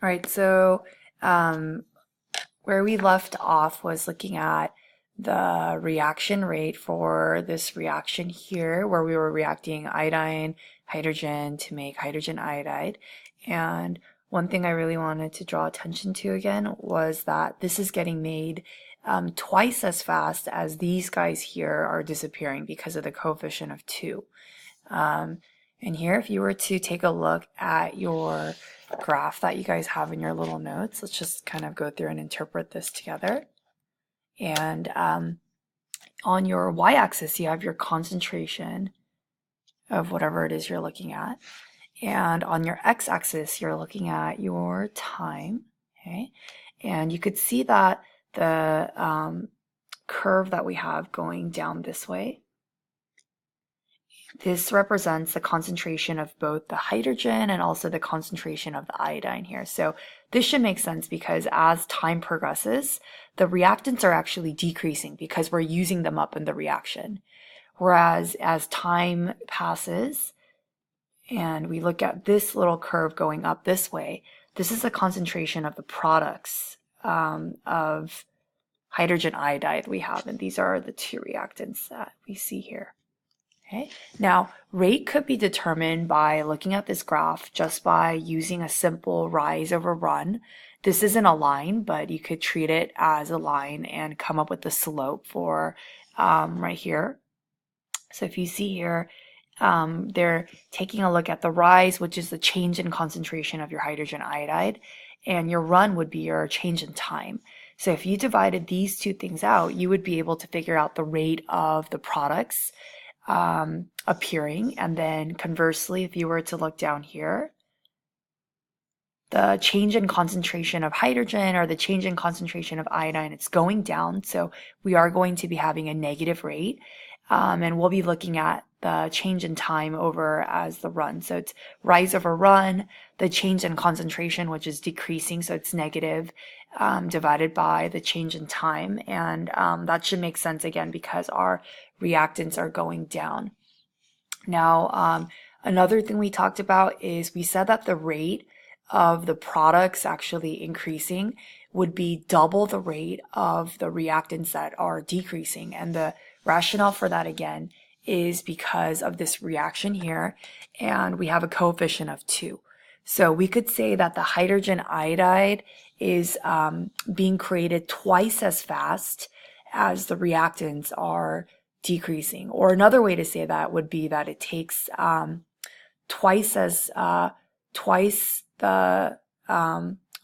All right, so where we left off was looking at the reaction rate for this reaction here, where we were reacting iodine, hydrogen to make hydrogen iodide. And one thing I really wanted to draw attention to again was that this is getting made twice as fast as these guys here are disappearing because of the coefficient of 2. And here, if you were to take a look at your graph that you guys have in your little notes, let's just kind of go through and interpret this together. And on your y-axis, you have your concentration of whatever it is you're looking at. And on your x-axis, you're looking at your time, okay? And you could see that the curve that we have going down this way, this represents the concentration of both the hydrogen and also the concentration of the iodine here. So this should make sense because as time progresses, the reactants are actually decreasing because we're using them up in the reaction. Whereas as time passes and we look at this little curve going up this way, this is the concentration of the products of hydrogen iodide we have, and these are the two reactants that we see here. Okay. Now, rate could be determined by looking at this graph just by using a simple rise over run. This isn't a line, but you could treat it as a line and come up with the slope for right here. So if you see here, they're taking a look at the rise, which is the change in concentration of your hydrogen iodide, and your run would be your change in time. So if you divided these two things out, you would be able to figure out the rate of the products appearing, and then conversely, if you were to look down here, the change in concentration of hydrogen or the change in concentration of iodine, it's going down, so we are going to be having a negative rate, and we'll be looking at the change in time over as the run. So it's rise over run, the change in concentration, which is decreasing, so it's negative, divided by the change in time, and that should make sense again because our reactants are going down. Now, another thing we talked about is we said that the rate of the products actually increasing would be double the rate of the reactants that are decreasing. And the rationale for that again is because of this reaction here, and we have a coefficient of 2. So we could say that the hydrogen iodide is being created twice as fast as the reactants are decreasing. Or another way to say that would be that it takes twice the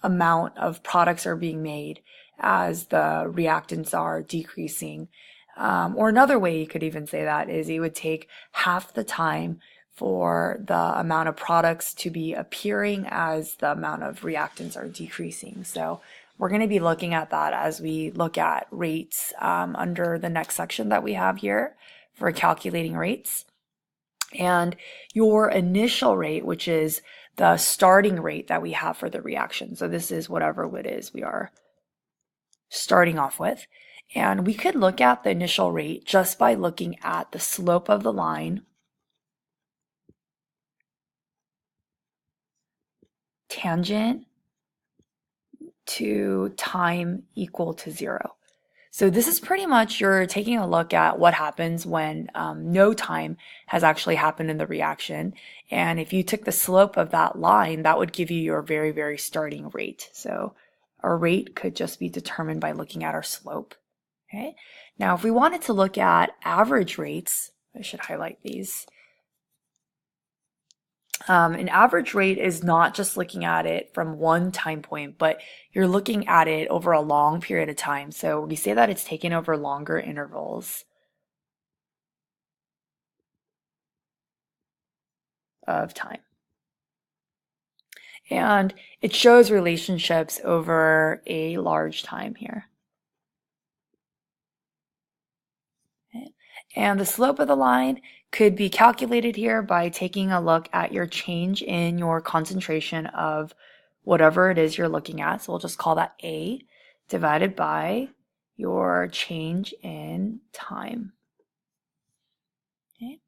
amount of products are being made as the reactants are decreasing. Or another way you could even say that is it would take half the time for the amount of products to be appearing as the amount of reactants are decreasing. So we're going to be looking at that as we look at rates under the next section that we have here for calculating rates. And your initial rate, which is the starting rate that we have for the reaction. So this is whatever it is we are starting off with. And we could look at the initial rate just by looking at the slope of the line tangent to time equal to 0. So this is pretty much you're taking a look at what happens when no time has actually happened in the reaction. And if you took the slope of that line, that would give you your very, very starting rate. So our rate could just be determined by looking at our slope. Okay. Now, if we wanted to look at average rates, I should highlight these. An average rate is not just looking at it from one time point, but you're looking at it over a long period of time. So we say that it's taken over longer intervals of time. And it shows relationships over a large time here. Okay. And the slope of the line could be calculated here by taking a look at your change in your concentration of whatever it is you're looking at. So we'll just call that A divided by your change in time. Okay.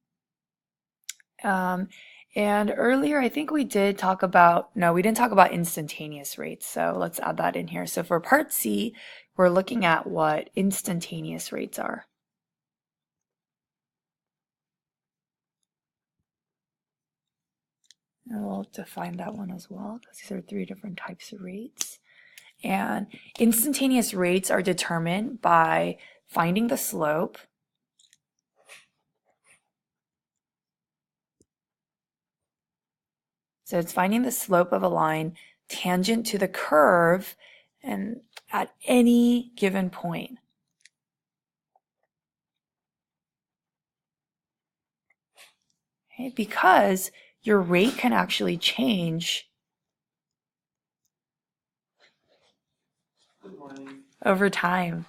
And earlier, I think we did talk about, no, we didn't talk about instantaneous rates. So let's add that in here. So for part C, we're looking at what instantaneous rates are. And we'll define that one as well, because these are 3 different types of rates. And instantaneous rates are determined by finding the slope, so it's finding the slope of a line tangent to the curve and at any given point. Okay, because your rate can actually change over time.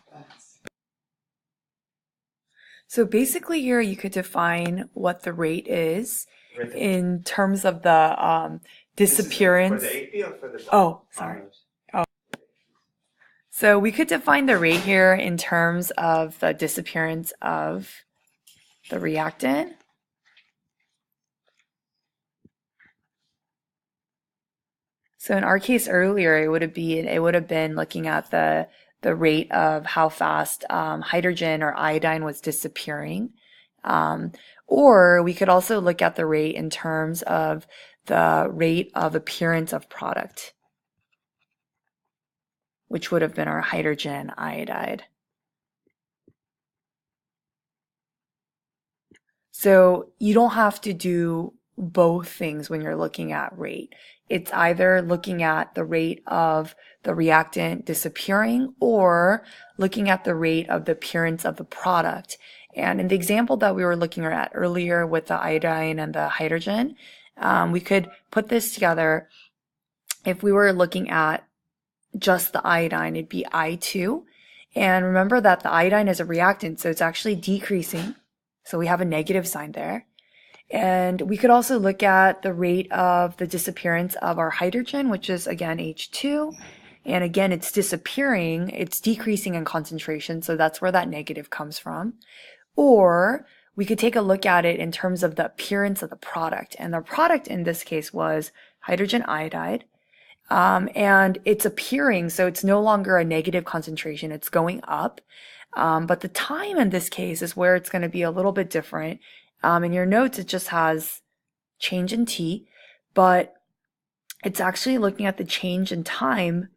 So basically here you could define what the rate is in terms of the disappearance. For the AP or for the Oh, sorry. Oh. So we could define the rate here in terms of the disappearance of the reactant. So in our case earlier, it would have been looking at the rate of how fast hydrogen or iodine was disappearing. Or we could also look at the rate in terms of the rate of appearance of product, which would have been our hydrogen iodide. So you don't have to do both things when you're looking at rate. It's either looking at the rate of the reactant disappearing or looking at the rate of the appearance of the product. And in the example that we were looking at earlier with the iodine and the hydrogen, we could put this together. If we were looking at just the iodine, it'd be I2. And remember that the iodine is a reactant, so it's actually decreasing. So we have a negative sign there. And we could also look at the rate of the disappearance of our hydrogen, which is again H2. And again, it's disappearing, it's decreasing in concentration, so that's where that negative comes from. Or we could take a look at it in terms of the appearance of the product. And the product in this case was hydrogen iodide. And it's appearing, so it's no longer a negative concentration, it's going up. But the time in this case is where it's going to be a little bit different. In your notes, it just has change in t, but it's actually looking at the change in time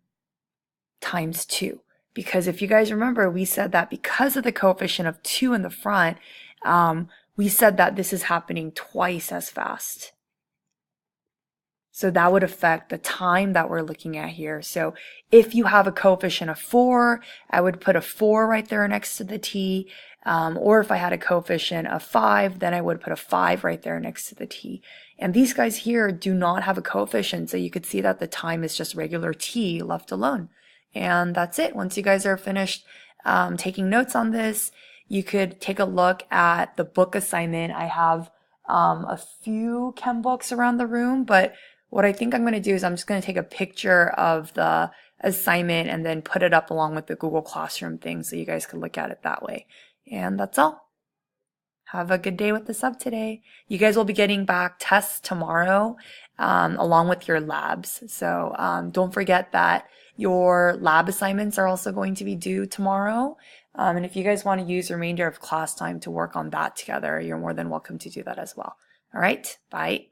times 2. Because if you guys remember, we said that because of the coefficient of 2 in the front, we said that this is happening twice as fast. So that would affect the time that we're looking at here. So if you have a coefficient of 4, I would put a 4 right there next to the t. Or if I had a coefficient of 5, then I would put a 5 right there next to the t. And these guys here do not have a coefficient, so you could see that the time is just regular t left alone. And that's it. Once you guys are finished taking notes on this, you could take a look at the book assignment. I have a few chem books around the room, but what I think I'm going to do is I'm just going to take a picture of the assignment and then put it up along with the Google Classroom thing so you guys can look at it that way. And that's all. Have a good day with the sub today. You guys will be getting back tests tomorrow along with your labs. So don't forget that your lab assignments are also going to be due tomorrow. And if you guys want to use the remainder of class time to work on that together, you're more than welcome to do that as well. All right, bye.